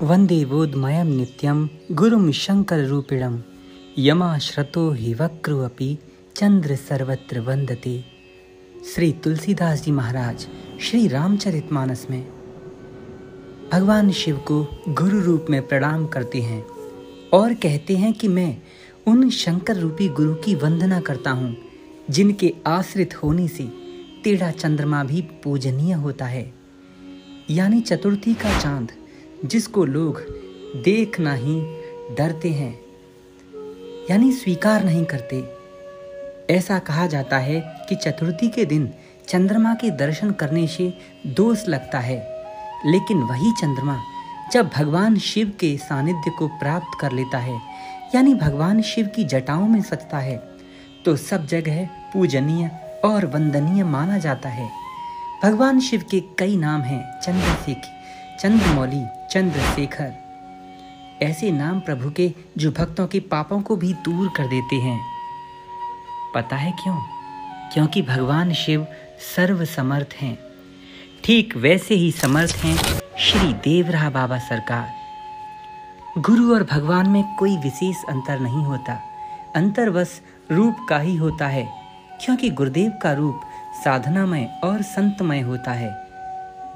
वंदे बोधमयं नित्यं गुरुं शंकररूपिणं यमाश्रतो हि वक्रो अपि चंद्र सर्वत्र वंदते। श्री तुलसीदास जी महाराज श्री रामचरितमानस में भगवान शिव को गुरु रूप में प्रणाम करते हैं और कहते हैं कि मैं उन शंकर रूपी गुरु की वंदना करता हूँ जिनके आश्रित होने से टेढ़ा चंद्रमा भी पूजनीय होता है, यानी चतुर्थी का चांद जिसको लोग देखना ही डरते हैं, यानी स्वीकार नहीं करते। ऐसा कहा जाता है कि चतुर्थी के दिन चंद्रमा के दर्शन करने से दोष लगता है, लेकिन वही चंद्रमा जब भगवान शिव के सानिध्य को प्राप्त कर लेता है, यानी भगवान शिव की जटाओं में सजता है, तो सब जगह पूजनीय और वंदनीय माना जाता है। भगवान शिव के कई नाम हैं, चंद्रशेखर, चंद्रमौली, चंद्रशेखर। ऐसे नाम प्रभु के जो भक्तों के पापों को भी दूर कर देते हैं। पता है क्यों? क्योंकि भगवान शिव सर्व समर्थ हैं। ठीक वैसे ही समर्थ हैं श्री देवराह बाबा सरकार। गुरु और भगवान में कोई विशेष अंतर नहीं होता, अंतर बस रूप का ही होता है, क्योंकि गुरुदेव का रूप साधनामय और संतमय होता है,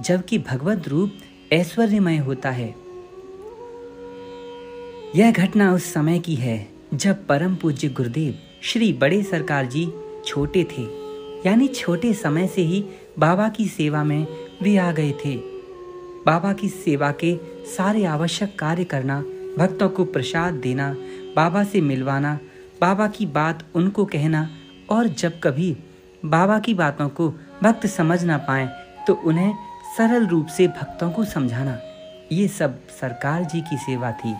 जबकि भगवत रूप ऐश्वर्यमय होता है। यह घटना उस समय की है जब परम पूज्य गुरुदेव श्री बड़े सरकार जी छोटे थे, यानी छोटे समय से ही बाबा की सेवा में वे आ गए थे। बाबा की सेवा के सारे आवश्यक कार्य करना, भक्तों को प्रसाद देना, बाबा से मिलवाना, बाबा की बात उनको कहना, और जब कभी बाबा की बातों को भक्त समझ ना पाएं तो उन्हें सरल रूप से भक्तों को समझाना, ये सब सरकार जी की सेवा थी।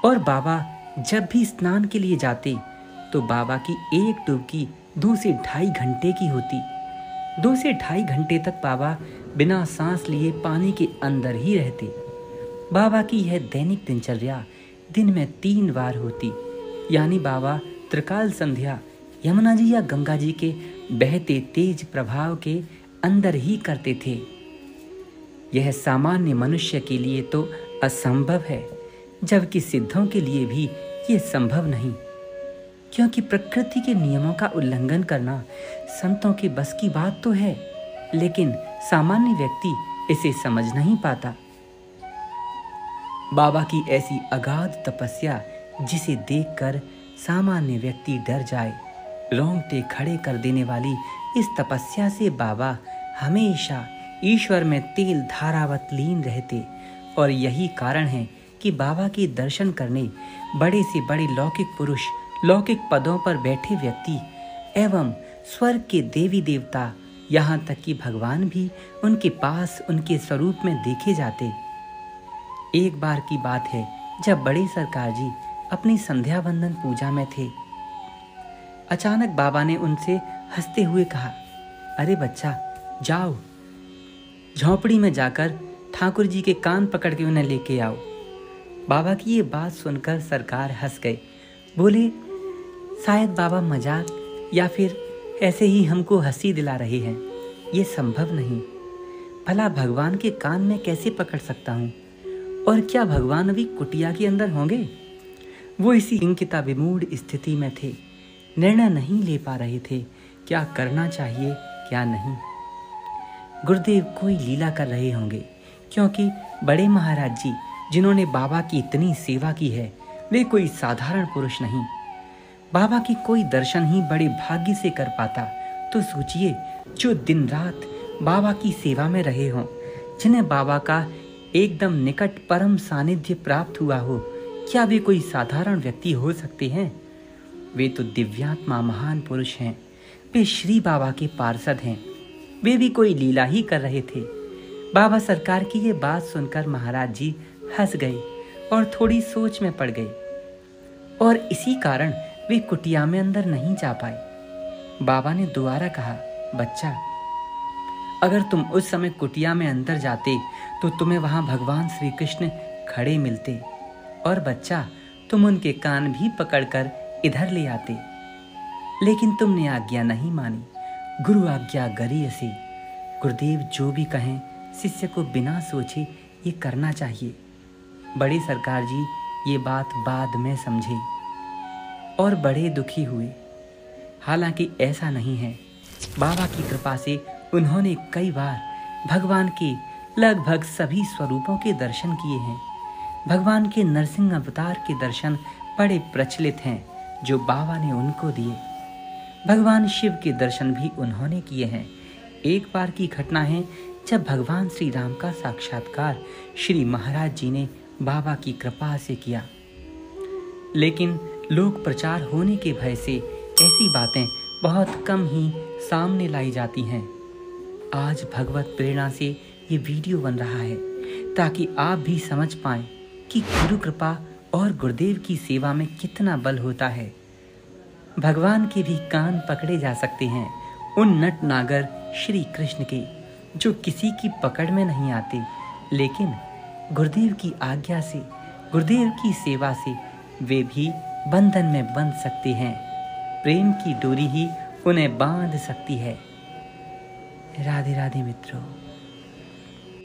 और बाबा जब भी स्नान के लिए जाते तो बाबा की एक डुबकी 2 से ढाई घंटे की होती। 2 से ढाई घंटे तक बाबा बिना सांस लिए पानी के अंदर ही रहते। बाबा की यह दैनिक दिनचर्या दिन में 3 बार होती, यानी बाबा त्रिकाल संध्या यमुना जी या गंगा जी के बहते तेज प्रभाव के अंदर ही करते थे। यह सामान्य मनुष्य के लिए तो असंभव है, जबकि सिद्धों के लिए भी ये संभव नहीं, क्योंकि प्रकृति के नियमों का उल्लंघन करना संतों के बस की बात तो है, लेकिन सामान्य व्यक्ति इसे समझ नहीं पाता। बाबा की ऐसी अगाध तपस्या जिसे देखकर सामान्य व्यक्ति डर जाए, रोंगटे खड़े कर देने वाली इस तपस्या से बाबा हमेशा ईश्वर में तेल धारावत लीन रहते। और यही कारण है कि बाबा के दर्शन करने बड़े से बड़े लौकिक पुरुष, लौकिक पदों पर बैठे व्यक्ति एवं स्वर्ग के देवी देवता, यहाँ तक कि भगवान भी उनके पास उनके स्वरूप में देखे जाते। एक बार की बात है जब बड़े सरकार जी अपनी संध्या वंदन पूजा में थे। अचानक बाबा ने उनसे हंसते हुए कहा, अरे बच्चा, जाओ झोंपड़ी में जाकर ठाकुर जी के कान पकड़ के उन्हें लेके आओ। बाबा की ये बात सुनकर सरकार हंस गए। बोले, शायद बाबा मजाक या फिर ऐसे ही हमको हंसी दिला रहे हैं, ये संभव नहीं। भला भगवान के कान में कैसे पकड़ सकता हूँ? और क्या भगवान अभी कुटिया के अंदर होंगे? वो इसी इंकिता विमूढ़ स्थिति में थे, निर्णय नहीं ले पा रहे थे क्या करना चाहिए क्या नहीं। गुरुदेव कोई लीला कर रहे होंगे, क्योंकि बड़े महाराज जी जिन्होंने बाबा की इतनी सेवा की है, वे कोई साधारण पुरुष नहीं। बाबा की कोई दर्शन ही बड़े भाग्य से कर पाता, तो सोचिए जो दिन रात बाबा की सेवा में रहे हों, जिन्हें बाबा का एकदम निकट परम सानिध्य प्राप्त हुआ हो, क्या वे कोई साधारण व्यक्ति हो सकते हैं? वे तो दिव्यात्मा महान पुरुष हैं। वे श्री बाबा के पार्षद हैं। वे भी कोई लीला ही कर रहे थे। बाबा सरकार की ये बात सुनकर महाराज जी हंस गए और थोड़ी सोच में पड़ गए, और इसी कारण वे कुटिया में अंदर नहीं जा पाए। बाबा ने दोबारा कहा, बच्चा, अगर तुम उस समय कुटिया में अंदर जाते तो तुम्हें वहां भगवान श्री कृष्ण खड़े मिलते, और बच्चा, तुम उनके कान भी पकड़कर इधर ले आते, लेकिन तुमने आज्ञा नहीं मानी। गुरु आज्ञा गरीयसी। गुरुदेव जो भी कहें शिष्य को बिना सोचे ये करना चाहिए। बड़े सरकार जी ये बात बाद में समझे और बड़े दुखी हुए। हालांकि ऐसा नहीं है। बाबा की कृपा से उन्होंने कई बार भगवान के लगभग सभी स्वरूपों के दर्शन किए हैं। भगवान के नरसिंह अवतार के दर्शन बड़े प्रचलित हैं जो बाबा ने उनको दिए। भगवान शिव के दर्शन भी उन्होंने किए हैं। एक बार की घटना है जब भगवान श्री राम का साक्षात्कार श्री महाराज जी ने बाबा की कृपा से किया, लेकिन लोक प्रचार होने के भय से ऐसी बातें बहुत कम ही सामने लाई जाती हैं। आज भगवत प्रेरणा से ये वीडियो बन रहा है ताकि आप भी समझ पाएं कि गुरु कृपा और गुरुदेव की सेवा में कितना बल होता है। भगवान के भी कान पकड़े जा सकते हैं, उन नट नागर श्री कृष्ण के जो किसी की पकड़ में नहीं आते, लेकिन गुरुदेव की आज्ञा से, गुरुदेव की सेवा से वे भी बंधन में बंध सकते हैं। प्रेम की डोरी ही उन्हें बांध सकती है। राधे राधे मित्रों।